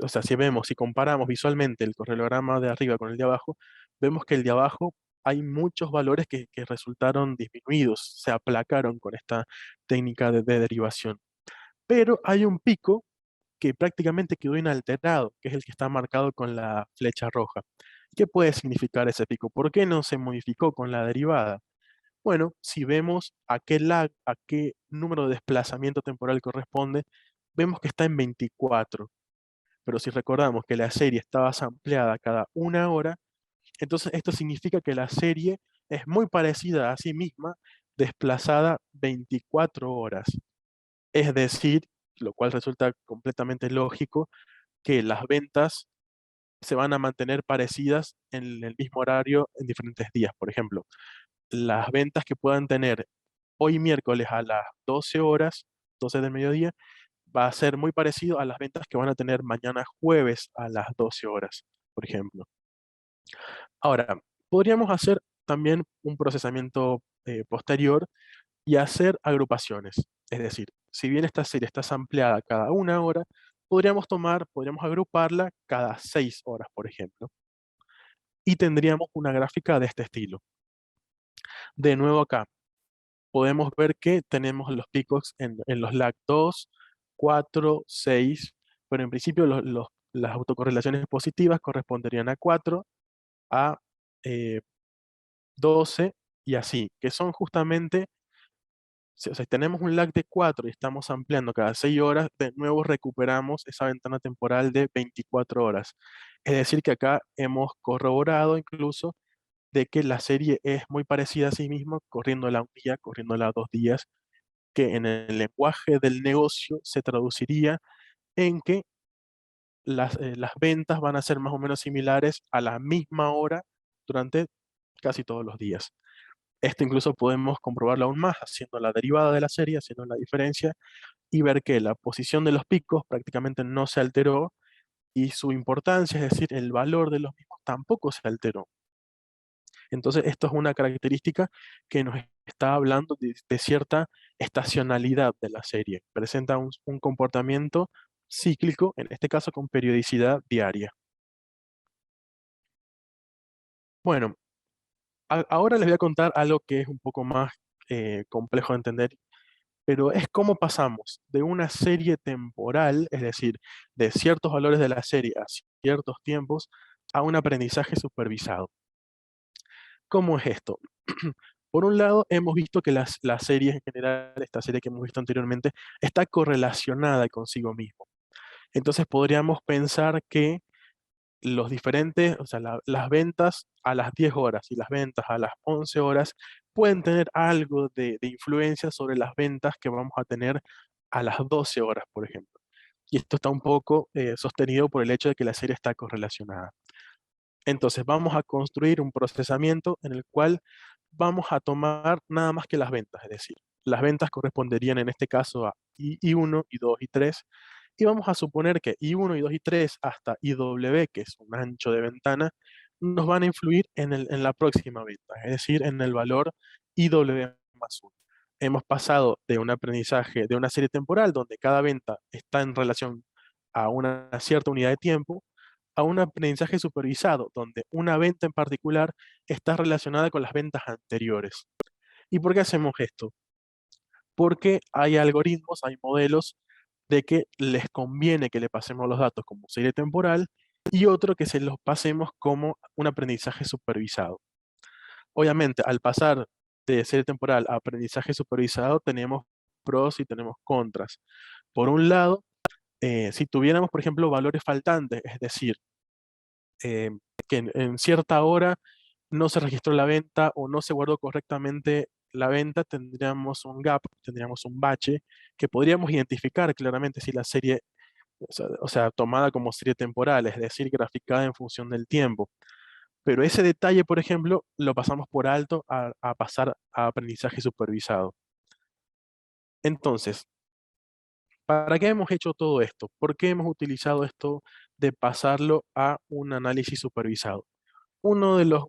O sea, si comparamos visualmente el correlograma de arriba con el de abajo, vemos que el de abajo hay muchos valores que resultaron disminuidos, se aplacaron con esta técnica de derivación. Pero hay un pico que prácticamente quedó inalterado, que es el que está marcado con la flecha roja. ¿Qué puede significar ese pico? ¿Por qué no se modificó con la derivada? Bueno, si vemos a qué lag, a qué número de desplazamiento temporal corresponde, vemos que está en 24. Pero si recordamos que la serie estaba sampleada cada una hora, entonces esto significa que la serie es muy parecida a sí misma, desplazada 24 horas. Es decir, lo cual resulta completamente lógico, que las ventas se van a mantener parecidas en el mismo horario en diferentes días. Por ejemplo, las ventas que puedan tener hoy miércoles a las 12 horas, 12 del mediodía, va a ser muy parecido a las ventas que van a tener mañana jueves a las 12 horas, por ejemplo. Ahora, podríamos hacer también un procesamiento posterior y hacer agrupaciones. Es decir, si bien esta serie está ampliada cada una hora, podríamos agruparla cada 6 horas, por ejemplo, y tendríamos una gráfica de este estilo. De nuevo acá, podemos ver que tenemos los picos en los lag 2, 4, 6, pero en principio las autocorrelaciones positivas corresponderían a 4, a eh, 12 y así, que son justamente, si tenemos un lag de 4 y estamos ampliando cada 6 horas, de nuevo recuperamos esa ventana temporal de 24 horas. Es decir, que acá hemos corroborado incluso de que la serie es muy parecida a sí misma, corriéndola un día, corriéndola 2 días, que en el lenguaje del negocio se traduciría en que las ventas van a ser más o menos similares a la misma hora durante casi todos los días. Esto incluso podemos comprobarlo aún más haciendo la derivada de la serie, haciendo la diferencia y ver que la posición de los picos prácticamente no se alteró y su importancia, es decir, el valor de los mismos tampoco se alteró. Entonces, esto es una característica que nos está hablando de cierta estacionalidad de la serie. Presenta un comportamiento cíclico, en este caso con periodicidad diaria. Bueno, ahora les voy a contar algo que es un poco más complejo de entender, pero es cómo pasamos de una serie temporal, es decir, de ciertos valores de la serie a ciertos tiempos, a un aprendizaje supervisado. ¿Cómo es esto? Por un lado, hemos visto que las series en general, esta serie que hemos visto anteriormente, está correlacionada consigo mismo. Entonces podríamos pensar que los diferentes, o sea, las ventas a las 10 horas y las ventas a las 11 horas pueden tener algo de influencia sobre las ventas que vamos a tener a las 12 horas, por ejemplo. Y esto está un poco sostenido por el hecho de que la serie está correlacionada. Entonces vamos a construir un procesamiento en el cual vamos a tomar nada más que las ventas, es decir, las ventas corresponderían en este caso a I1, I2 y 3, y vamos a suponer que I1, I2 y 3 hasta IW, que es un ancho de ventana, nos van a influir en la próxima venta, es decir, en el valor IW más 1. Hemos pasado de un aprendizaje de una serie temporal donde cada venta está en relación a una cierta unidad de tiempo, a un aprendizaje supervisado, donde una venta en particular está relacionada con las ventas anteriores. ¿Y por qué hacemos esto? Porque hay algoritmos, hay modelos de que les conviene que le pasemos los datos como serie temporal y otro que se los pasemos como un aprendizaje supervisado. Obviamente, al pasar de serie temporal a aprendizaje supervisado, tenemos pros y tenemos contras. Por un lado, si tuviéramos, por ejemplo, valores faltantes, es decir, eh, que en cierta hora no se registró la venta o no se guardó correctamente la venta, tendríamos un gap, tendríamos un bache que podríamos identificar claramente si la serie, o sea, tomada como serie temporal, es decir, graficada en función del tiempo. Pero ese detalle, por ejemplo, lo pasamos por alto a pasar a aprendizaje supervisado. Entonces, ¿Para qué hemos hecho todo esto? ¿Por qué hemos utilizado esto de pasarlo a un análisis supervisado? Uno de los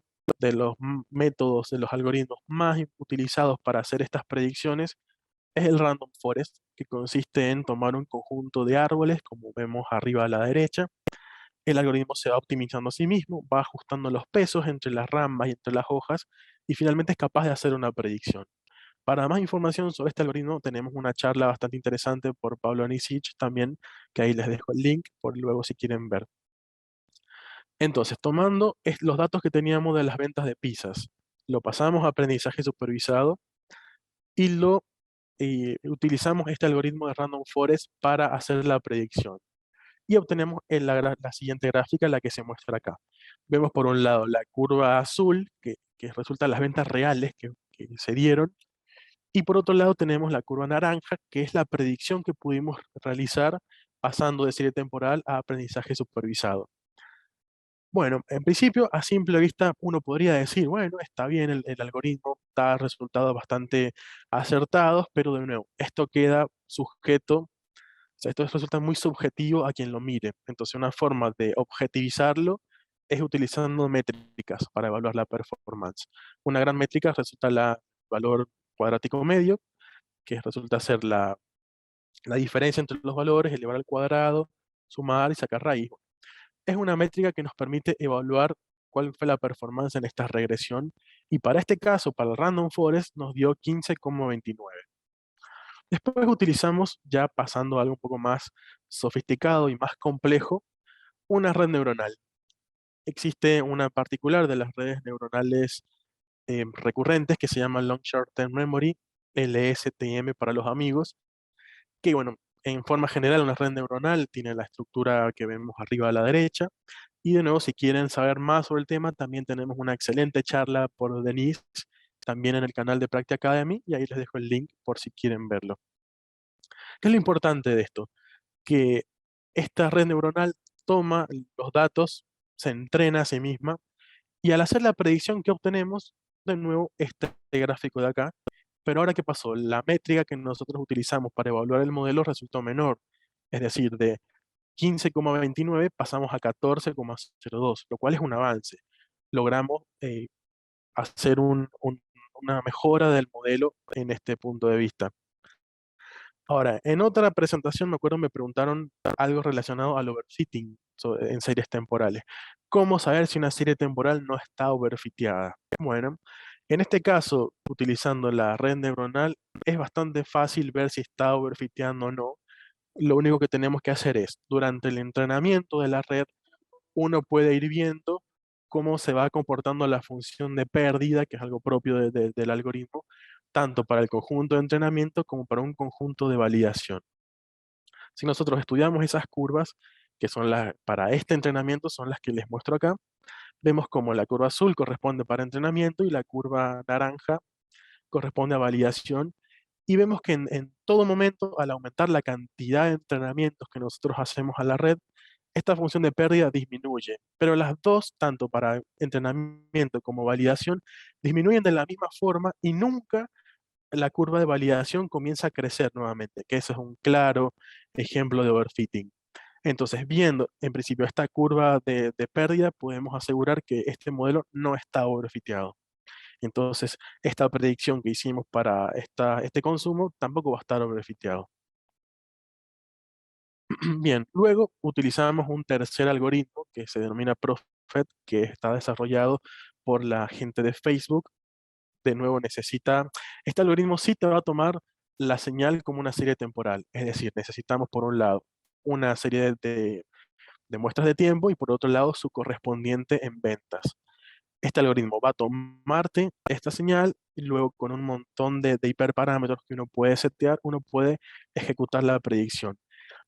métodos, de los algoritmos más utilizados para hacer estas predicciones es el random forest, que consiste en tomar un conjunto de árboles, como vemos arriba a la derecha. El algoritmo se va optimizando a sí mismo, va ajustando los pesos entre las ramas y entre las hojas, y finalmente es capaz de hacer una predicción. Para más información sobre este algoritmo, tenemos una charla bastante interesante por Pablo Anisic también, que ahí les dejo el link por luego si quieren ver. Entonces, tomando los datos que teníamos de las ventas de pizzas, lo pasamos a aprendizaje supervisado y utilizamos este algoritmo de Random Forest para hacer la predicción. Y obtenemos la siguiente gráfica, la que se muestra acá. Vemos por un lado la curva azul, que resulta las ventas reales que se dieron, y por otro lado tenemos la curva naranja, que es la predicción que pudimos realizar pasando de serie temporal a aprendizaje supervisado. Bueno, en principio, a simple vista, uno podría decir, bueno, está bien, el algoritmo da resultados bastante acertados, pero de nuevo, esto queda sujeto, o sea, esto resulta muy subjetivo a quien lo mire. Entonces, una forma de objetivizarlo es utilizando métricas para evaluar la performance. Una gran métrica resulta el valor cuadrático medio, que resulta ser la diferencia entre los valores, elevar al cuadrado, sumar y sacar raíz. Es una métrica que nos permite evaluar cuál fue la performance en esta regresión, y para este caso, para el Random Forest, nos dio 15,29. Después utilizamos, ya pasando a algo un poco más sofisticado y más complejo, una red neuronal. Existe una particular de las redes neuronales recurrentes que se llama Long Short Term Memory, LSTM para los amigos, que bueno, en forma general una red neuronal tiene la estructura que vemos arriba a la derecha. Y de nuevo, si quieren saber más sobre el tema, también tenemos una excelente charla por Denise, también en el canal de Practi Academy, y ahí les dejo el link por si quieren verlo. ¿Qué es lo importante de esto? Que esta red neuronal toma los datos, se entrena a sí misma, y al hacer la predicción que obtenemos, de nuevo, este gráfico de acá. Pero ahora, ¿qué pasó? La métrica que nosotros utilizamos para evaluar el modelo resultó menor. Es decir, de 15,29 pasamos a 14,02, lo cual es un avance. Logramos hacer una mejora del modelo en este punto de vista. Ahora, en otra presentación, me acuerdo, me preguntaron algo relacionado al overfitting en series temporales. ¿Cómo saber si una serie temporal no está overfiteada? Bueno, en este caso, utilizando la red neuronal, es bastante fácil ver si está overfiteando o no. Lo único que tenemos que hacer es, durante el entrenamiento de la red, uno puede ir viendo cómo se va comportando la función de pérdida, que es algo propio del algoritmo, tanto para el conjunto de entrenamiento como para un conjunto de validación. Si nosotros estudiamos esas curvas, que son para este entrenamiento, son las que les muestro acá, vemos como la curva azul corresponde para entrenamiento y la curva naranja corresponde a validación. Y vemos que en todo momento, al aumentar la cantidad de entrenamientos que nosotros hacemos a la red, esta función de pérdida disminuye. Pero las dos, tanto para entrenamiento como validación, disminuyen de la misma forma y nunca la curva de validación comienza a crecer nuevamente, que eso es un claro ejemplo de overfitting. Entonces, viendo en principio esta curva de pérdida, podemos asegurar que este modelo no está overfiteado. Entonces, esta predicción que hicimos para este consumo tampoco va a estar overfiteado. Bien, luego utilizamos un tercer algoritmo que se denomina Prophet, que está desarrollado por la gente de Facebook. De nuevo, este algoritmo sí te va a tomar la señal como una serie temporal. Es decir, necesitamos por un lado una serie de muestras de tiempo y por otro lado su correspondiente en ventas. Este algoritmo va a tomarte esta señal y luego con un montón de hiperparámetros que uno puede setear, uno puede ejecutar la predicción.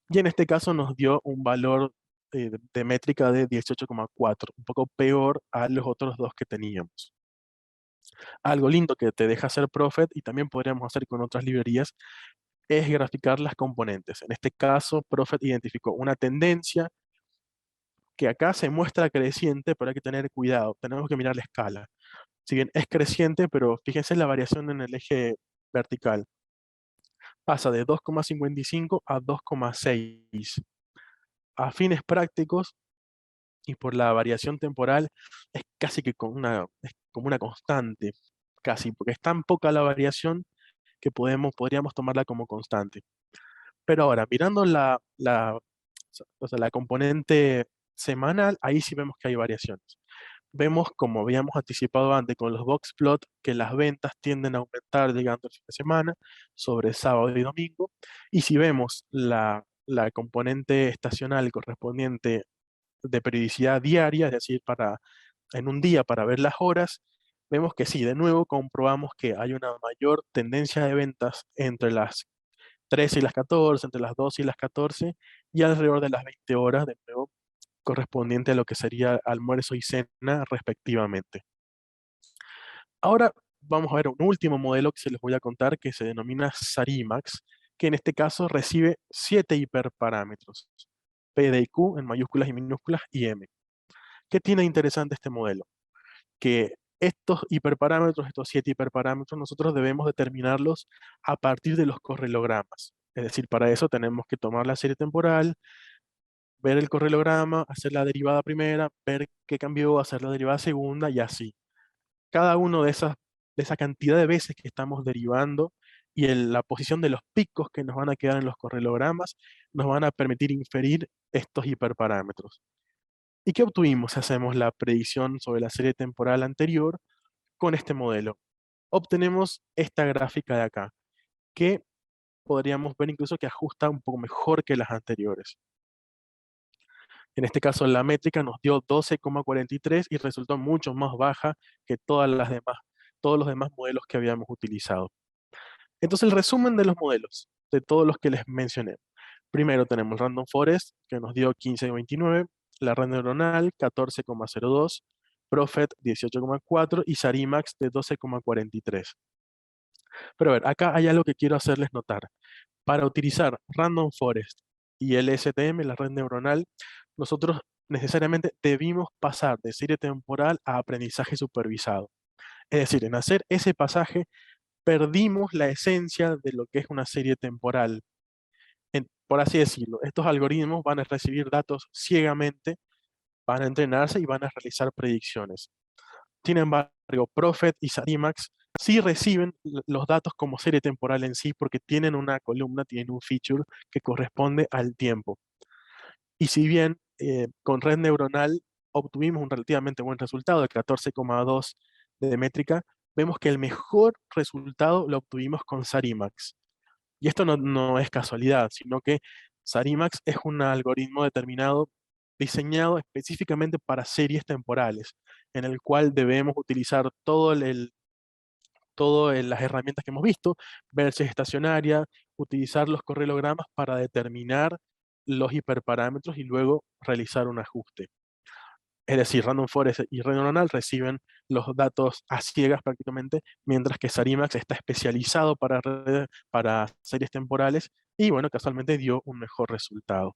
Y en este caso nos dio un valor de métrica de 18,4, un poco peor a los otros dos que teníamos. Algo lindo que te deja hacer Prophet, y también podríamos hacer con otras librerías, es graficar las componentes. En este caso, Prophet identificó una tendencia que acá se muestra creciente, pero hay que tener cuidado, tenemos que mirar la escala. Si bien es creciente, pero fíjense la variación en el eje vertical. pasa de 2,55 a 2,6. A fines prácticos y por la variación temporal es casi que es como una constante, casi, porque es tan poca la variación que podríamos tomarla como constante. Pero ahora, mirando o sea, la componente semanal, ahí sí vemos que hay variaciones. Vemos, como habíamos anticipado antes con los box plot, que las ventas tienden a aumentar llegando el fin de semana, sobre sábado y domingo. Y si vemos la componente estacional correspondiente de periodicidad diaria, es decir, en un día para ver las horas, vemos que sí, de nuevo comprobamos que hay una mayor tendencia de ventas entre las 13 y las 14, entre las 12 y las 14, y alrededor de las 20 horas, de nuevo, correspondiente a lo que sería almuerzo y cena respectivamente. Ahora vamos a ver un último modelo que se les voy a contar que se denomina SARIMAX, que en este caso recibe 7 hiperparámetros, P, D y Q en mayúsculas y minúsculas y M. ¿Qué tiene de interesante este modelo? Que estos hiperparámetros, estos 7 hiperparámetros, nosotros debemos determinarlos a partir de los correlogramas. Es decir, para eso tenemos que tomar la serie temporal, ver el correlograma, hacer la derivada primera, ver qué cambió, hacer la derivada segunda y así. Cada uno de esa cantidad de veces que estamos derivando y la posición de los picos que nos van a quedar en los correlogramas nos van a permitir inferir estos hiperparámetros. ¿Y qué obtuvimos si hacemos la predicción sobre la serie temporal anterior con este modelo? Obtenemos esta gráfica de acá, que podríamos ver incluso que ajusta un poco mejor que las anteriores. En este caso, la métrica nos dio 12,43 y resultó mucho más baja que todos los demás modelos que habíamos utilizado. Entonces, el resumen de los modelos, de todos los que les mencioné. Primero tenemos Random Forest, que nos dio 15,29, la red neuronal 14,02, Prophet 18,4 y Sarimax de 12,43. Pero a ver, acá hay algo que quiero hacerles notar. Para utilizar Random Forest y el STM, la red neuronal, nosotros necesariamente debimos pasar de serie temporal a aprendizaje supervisado. Es decir, en hacer ese pasaje perdimos la esencia de lo que es una serie temporal. Por así decirlo, estos algoritmos van a recibir datos ciegamente, van a entrenarse y van a realizar predicciones. Sin embargo, Prophet y Sarimax sí reciben los datos como serie temporal en sí porque tienen una columna, tienen un feature que corresponde al tiempo. Y si bien con red neuronal obtuvimos un relativamente buen resultado de 14,2 de métrica, vemos que el mejor resultado lo obtuvimos con Sarimax. Y esto no es casualidad, sino que Sarimax es un algoritmo determinado, diseñado específicamente para series temporales, en el cual debemos utilizar todas las herramientas que hemos visto, ver si es estacionaria, utilizar los correlogramas para determinar los hiperparámetros y luego realizar un ajuste. Es decir, Random Forest y red neuronal reciben los datos a ciegas prácticamente, mientras que Sarimax está especializado para series temporales y bueno, casualmente dio un mejor resultado.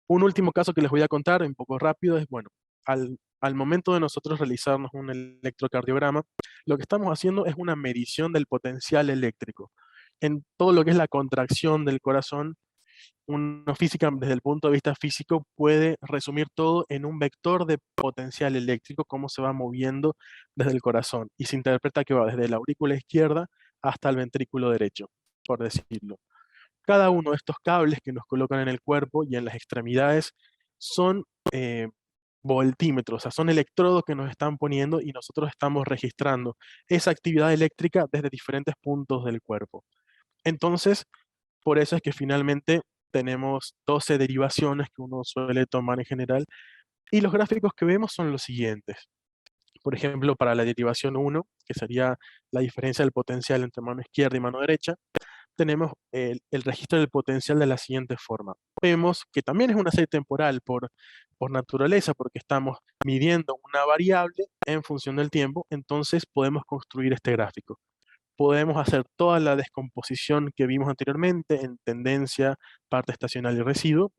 Un último caso que les voy a contar, un poco rápido, es bueno, al momento de nosotros realizarnos un electrocardiograma, lo que estamos haciendo es una medición del potencial eléctrico. En todo lo que es la contracción del corazón, uno física, desde el punto de vista físico, puede resumir todo en un vector de potencial eléctrico, cómo se va moviendo desde el corazón. Y se interpreta que va desde la aurícula izquierda hasta el ventrículo derecho, por decirlo. Cada uno de estos cables que nos colocan en el cuerpo y en las extremidades son voltímetros, o sea, son electrodos que nos están poniendo y nosotros estamos registrando esa actividad eléctrica desde diferentes puntos del cuerpo. Entonces, por eso es que finalmente tenemos 12 derivaciones que uno suele tomar en general y los gráficos que vemos son los siguientes. Por ejemplo, para la derivación 1, que sería la diferencia del potencial entre mano izquierda y mano derecha, tenemos el registro del potencial de la siguiente forma. Vemos que también es una serie temporal por naturaleza, porque estamos midiendo una variable en función del tiempo, entonces podemos construir este gráfico. Podemos hacer toda la descomposición que vimos anteriormente en tendencia, parte estacional y residuo,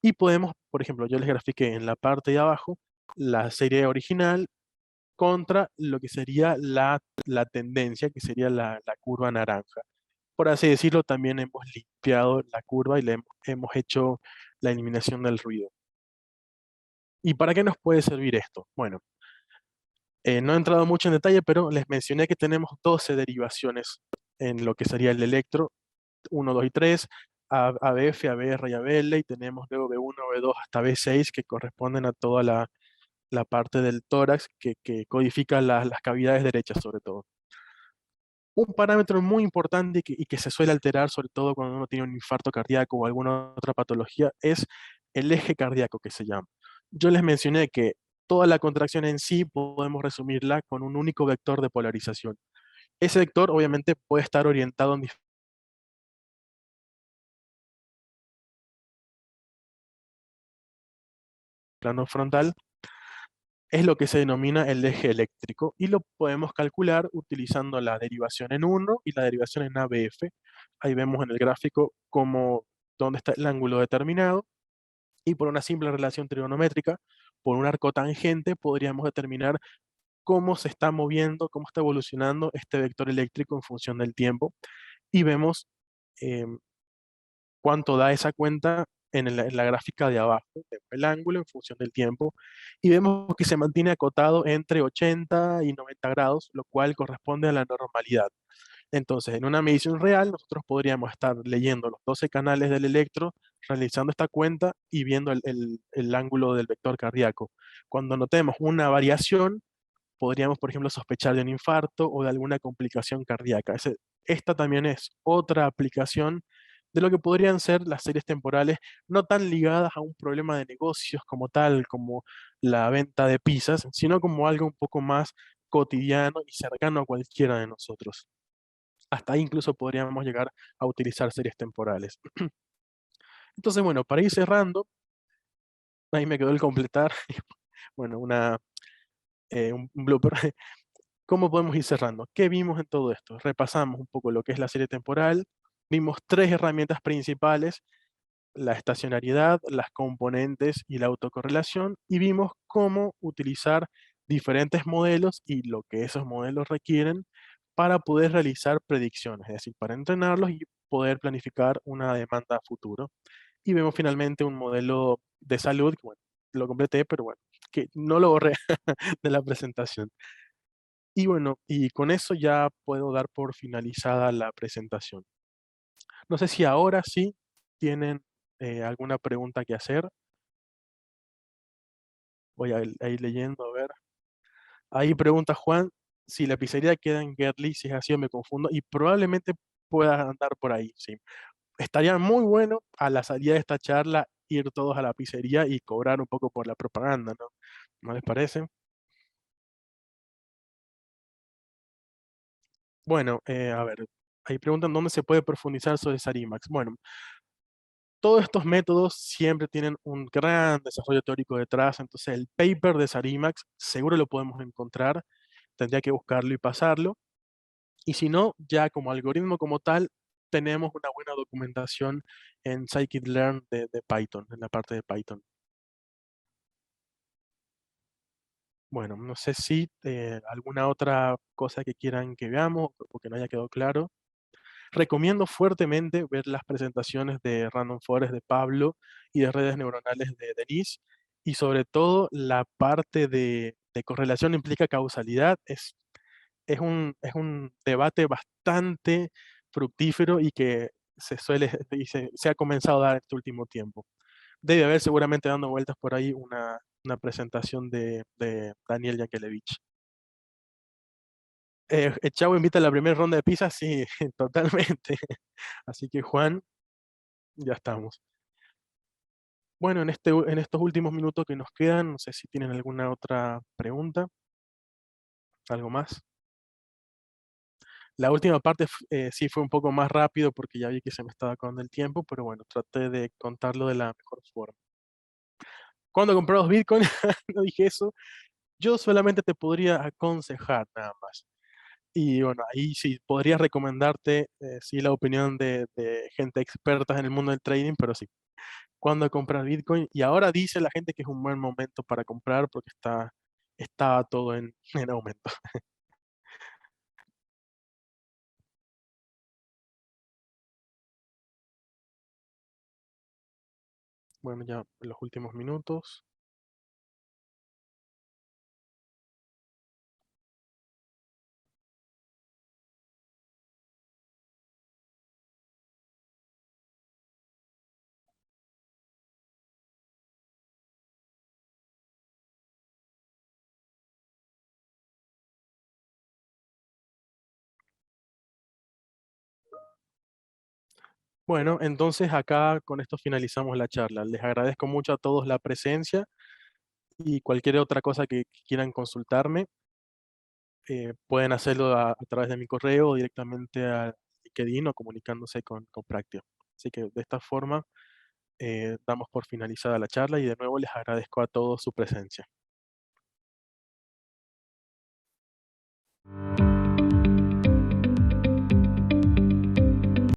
y podemos, por ejemplo, yo les grafiqué en la parte de abajo la serie original, contra lo que sería la tendencia, que sería la curva naranja. Por así decirlo, también hemos limpiado la curva y hemos hecho la eliminación del ruido. ¿Y para qué nos puede servir esto? Bueno, no he entrado mucho en detalle, pero les mencioné que tenemos 12 derivaciones en lo que sería el electro, 1, 2 y 3, ABF, ABR y ABL, y tenemos luego B1, B2 hasta B6, que corresponden a toda la parte del tórax que codifica las cavidades derechas sobre todo. Un parámetro muy importante y que se suele alterar, sobre todo cuando uno tiene un infarto cardíaco o alguna otra patología, es el eje cardíaco que se llama. Yo les mencioné que toda la contracción en sí podemos resumirla con un único vector de polarización. Ese vector obviamente puede estar orientado en plano frontal, es lo que se denomina el eje eléctrico y lo podemos calcular utilizando la derivación en 1 y la derivación en ABF. Ahí vemos en el gráfico dónde está el ángulo determinado y por una simple relación trigonométrica, por un arco tangente, podríamos determinar cómo se está moviendo, cómo está evolucionando este vector eléctrico en función del tiempo y vemos em, cuánto da esa cuenta en la gráfica de abajo, vemos el ángulo en función del tiempo, y vemos que se mantiene acotado entre 80 y 90 grados, lo cual corresponde a la normalidad. Entonces, en una medición real, nosotros podríamos estar leyendo los 12 canales del electro, realizando esta cuenta y viendo el ángulo del vector cardíaco. Cuando notemos una variación, podríamos, por ejemplo, sospechar de un infarto o de alguna complicación cardíaca. Esta también es otra aplicación de lo que podrían ser las series temporales, no tan ligadas a un problema de negocios como tal, como la venta de pizzas, sino como algo un poco más cotidiano y cercano a cualquiera de nosotros. Hasta ahí incluso podríamos llegar a utilizar series temporales. Entonces, bueno, para ir cerrando, ahí me quedó el completar, bueno, un blooper. ¿Cómo podemos ir cerrando? ¿Qué vimos en todo esto? Repasamos un poco lo que es la serie temporal, vimos tres herramientas principales, la estacionariedad, las componentes y la autocorrelación, y vimos cómo utilizar diferentes modelos y lo que esos modelos requieren para poder realizar predicciones, es decir, para entrenarlos y poder planificar una demanda a futuro. Y vemos finalmente un modelo de salud, que bueno, lo completé, pero bueno, que no lo borré de la presentación. Y bueno, y con eso ya puedo dar por finalizada la presentación. No sé si ahora sí tienen alguna pregunta que hacer. Voy a ir leyendo, a ver. Ahí pregunta Juan si la pizzería queda en Gerli, si es así o me confundo, y probablemente pueda andar por ahí, sí. Estaría muy bueno a la salida de esta charla ir todos a la pizzería y cobrar un poco por la propaganda, ¿no? ¿No les parece? Bueno, a ver, ahí preguntan dónde se puede profundizar sobre Sarimax. Bueno, todos estos métodos siempre tienen un gran desarrollo teórico detrás, entonces el paper de Sarimax seguro lo podemos encontrar, tendría que buscarlo y pasarlo, y si no, ya como algoritmo como tal, tenemos una buena documentación en scikit-learn de Python, en la parte de Python. Bueno, no sé si alguna otra cosa que quieran que veamos o que no haya quedado claro. Recomiendo fuertemente ver las presentaciones de Random Forest de Pablo y de redes neuronales de Denise, y sobre todo la parte de correlación implica causalidad. Es un debate bastante fructífero y que se ha comenzado a dar este último tiempo. Debe haber seguramente dando vueltas por ahí una presentación de Daniel Yankelevich. Chavo invita a la primera ronda de pizza, sí, totalmente. Así que Juan, ya estamos. Bueno, en estos últimos minutos que nos quedan, no sé si tienen alguna otra pregunta, algo más. La última parte sí fue un poco más rápido porque ya vi que se me estaba acabando el tiempo, pero bueno, traté de contarlo de la mejor forma. ¿Cuándo comprar los Bitcoin? No dije eso. Yo solamente te podría aconsejar nada más. Y bueno, ahí sí podría recomendarte, sí, la opinión de gente experta en el mundo del trading, pero sí, cuándo comprar Bitcoin. Y ahora dice la gente que es un buen momento para comprar porque está estaba todo en aumento. Bueno, ya en los últimos minutos. Bueno, entonces acá con esto finalizamos la charla. Les agradezco mucho a todos la presencia y cualquier otra cosa que quieran consultarme, pueden hacerlo a través de mi correo o directamente a LinkedIn o comunicándose con Praxis. Así que de esta forma damos por finalizada la charla y de nuevo les agradezco a todos su presencia.